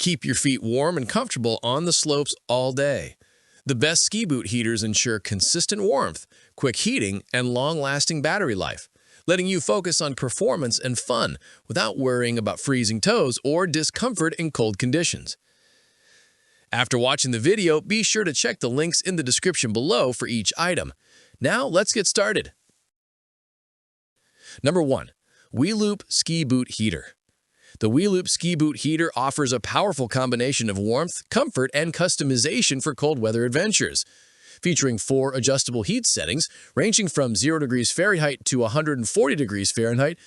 Keep your feet warm and comfortable on the slopes all day. The best ski boot heaters ensure consistent warmth, quick heating, and long-lasting battery life, letting you focus on performance and fun without worrying about freezing toes or discomfort in cold conditions. After watching the video, be sure to check the links in the description below for each item. Now, let's get started. Number 1. WELUK Ski Boot Heater. The WELUK Ski Boot Heater offers a powerful combination of warmth, comfort, and customization for cold weather adventures. Featuring 4 adjustable heat settings ranging from 0 degrees Fahrenheit to 140 degrees Fahrenheit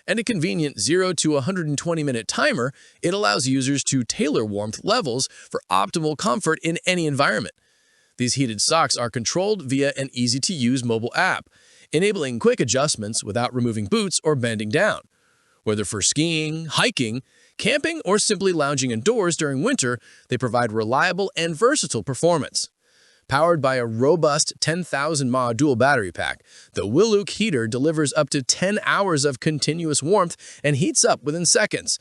and a convenient 0 to 120-minute timer, it allows users to tailor warmth levels for optimal comfort in any environment. These heated socks are controlled via an easy-to-use mobile app, enabling quick adjustments without removing boots or bending down. Whether for skiing, hiking, camping, or simply lounging indoors during winter, they provide reliable and versatile performance. Powered by a robust 10,000 mAh dual battery pack, the WELUK heater delivers up to 10 hours of continuous warmth and heats up within seconds.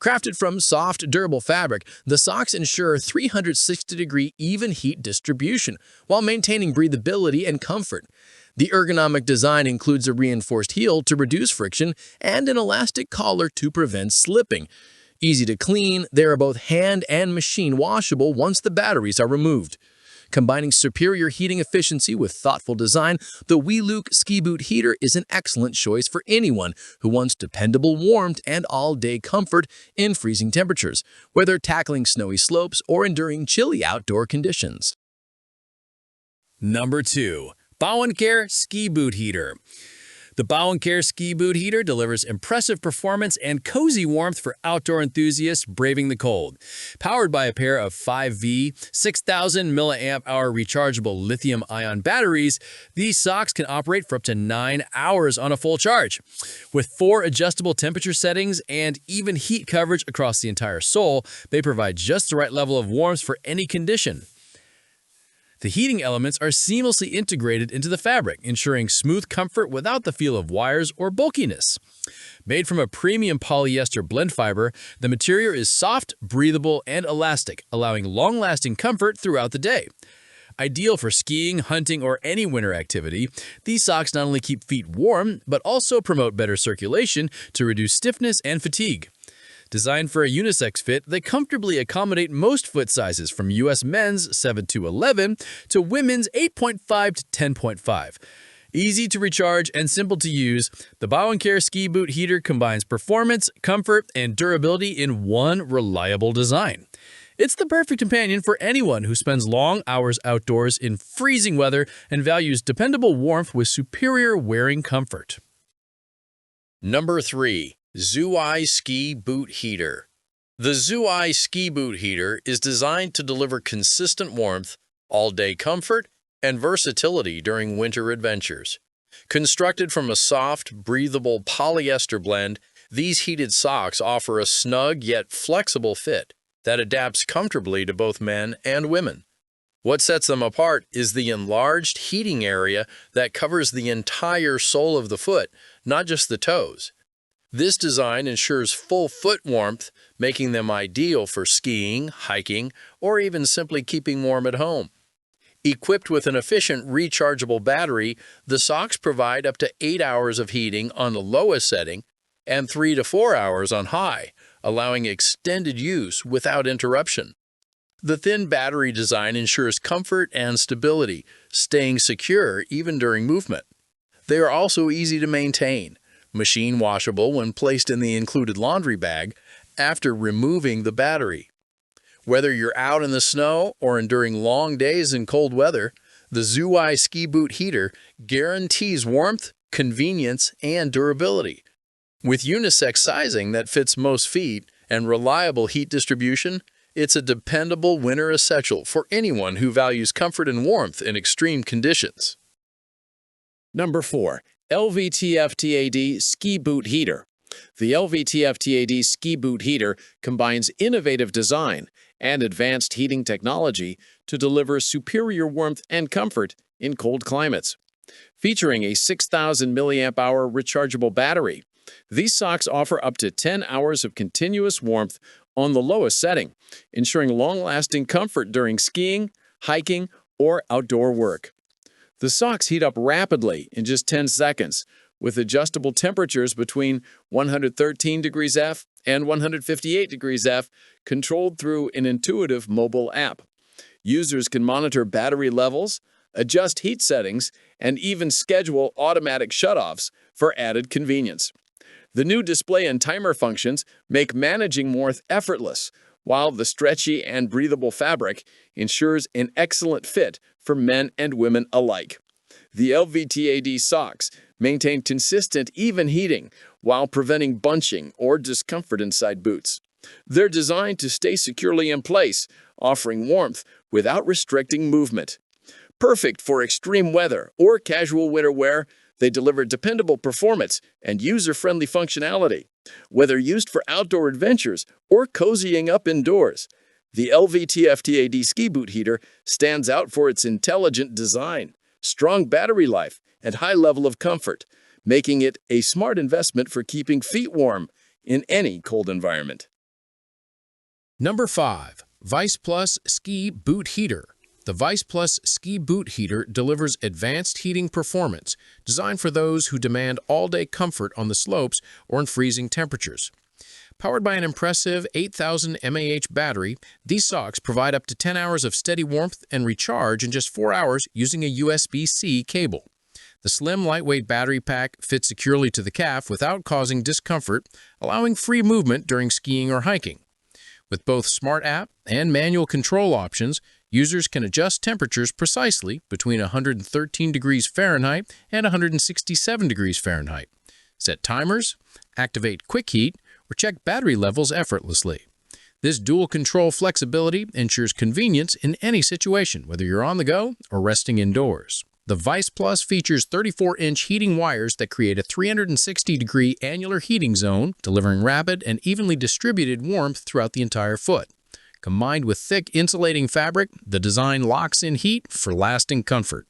Crafted from soft, durable fabric, the socks ensure 360-degree even heat distribution while maintaining breathability and comfort. The ergonomic design includes a reinforced heel to reduce friction and an elastic collar to prevent slipping. Easy to clean, they are both hand and machine washable once the batteries are removed. Combining superior heating efficiency with thoughtful design, the WELUK Ski Boot Heater is an excellent choice for anyone who wants dependable warmth and all-day comfort in freezing temperatures, whether tackling snowy slopes or enduring chilly outdoor conditions. Number 2. Baowenqier Ski Boot Heater. The Baowenqier Ski Boot Heater delivers impressive performance and cozy warmth for outdoor enthusiasts braving the cold. Powered by a pair of 5V 6,000 mAh rechargeable lithium-ion batteries, these socks can operate for up to 9 hours on a full charge. With 4 adjustable temperature settings and even heat coverage across the entire sole, they provide just the right level of warmth for any condition. The heating elements are seamlessly integrated into the fabric, ensuring smooth comfort without the feel of wires or bulkiness. Made from a premium polyester blend fiber, the material is soft, breathable, and elastic, allowing long-lasting comfort throughout the day. Ideal for skiing, hunting, or any winter activity, these socks not only keep feet warm, but also promote better circulation to reduce stiffness and fatigue. Designed for a unisex fit, they comfortably accommodate most foot sizes from U.S. men's 7 to 11 to women's 8.5 to 10.5. Easy to recharge and simple to use, the Baowenqier Ski Boot Heater combines performance, comfort, and durability in one reliable design. It's the perfect companion for anyone who spends long hours outdoors in freezing weather and values dependable warmth with superior wearing comfort. Number 3. ZUOYI Ski Boot Heater. The ZUOYI Ski Boot Heater is designed to deliver consistent warmth, all-day comfort, and versatility during winter adventures. Constructed from a soft, breathable polyester blend, these heated socks offer a snug yet flexible fit that adapts comfortably to both men and women. What sets them apart is the enlarged heating area that covers the entire sole of the foot, not just the toes. This design ensures full foot warmth, making them ideal for skiing, hiking, or even simply keeping warm at home. Equipped with an efficient rechargeable battery, the socks provide up to 8 hours of heating on the lowest setting and 3 to 4 hours on high, allowing extended use without interruption. The thin battery design ensures comfort and stability, staying secure even during movement. They are also easy to maintain. Machine washable when placed in the included laundry bag after removing the battery. Whether you're out in the snow or enduring long days in cold weather, the ZUOYI Ski Boot Heater guarantees warmth, convenience, and durability. With unisex sizing that fits most feet and reliable heat distribution, it's a dependable winter essential for anyone who values comfort and warmth in extreme conditions. Number 4. LVTFTAD Ski Boot Heater. The LVTFTAD Ski Boot Heater combines innovative design and advanced heating technology to deliver superior warmth and comfort in cold climates. Featuring a 6,000 mAh rechargeable battery, these socks offer up to 10 hours of continuous warmth on the lowest setting, ensuring long-lasting comfort during skiing, hiking, or outdoor work. The socks heat up rapidly in just 10 seconds, with adjustable temperatures between 113 degrees F and 158 degrees F controlled through an intuitive mobile app. Users can monitor battery levels, adjust heat settings, and even schedule automatic shutoffs for added convenience. The new display and timer functions make managing warmth effortless, while the stretchy and breathable fabric ensures an excellent fit for men and women alike. The LVTAD socks maintain consistent, even heating while preventing bunching or discomfort inside boots. They're designed to stay securely in place, offering warmth without restricting movement. Perfect for extreme weather or casual winter wear, they deliver dependable performance and user-friendly functionality. Whether used for outdoor adventures or cozying up indoors, the LVTFTAD ski boot heater stands out for its intelligent design, strong battery life, and high level of comfort, making it a smart investment for keeping feet warm in any cold environment. Number 5. VICEPLUS Ski Boot Heater. The VICEPLUS Ski Boot Heater delivers advanced heating performance designed for those who demand all-day comfort on the slopes or in freezing temperatures. Powered by an impressive 8,000 mAh battery, these socks provide up to 10 hours of steady warmth and recharge in just 4 hours using a USB-C cable. The slim, lightweight battery pack fits securely to the calf without causing discomfort, allowing free movement during skiing or hiking. With both Smart App and manual control options, users can adjust temperatures precisely between 113 degrees Fahrenheit and 167 degrees Fahrenheit, set timers, activate quick heat, or check battery levels effortlessly. This dual control flexibility ensures convenience in any situation, whether you're on the go or resting indoors. The VICEPLUS features 34-inch heating wires that create a 360-degree annular heating zone, delivering rapid and evenly distributed warmth throughout the entire foot. Combined with thick insulating fabric, the design locks in heat for lasting comfort.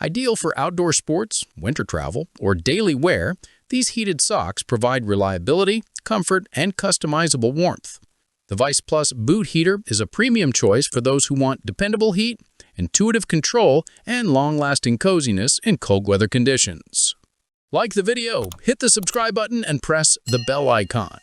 Ideal for outdoor sports, winter travel, or daily wear, these heated socks provide reliability, comfort, and customizable warmth. The VICEPLUS Boot Heater is a premium choice for those who want dependable heat, intuitive control, and long-lasting coziness in cold weather conditions. Like the video, hit the subscribe button, and press the bell icon.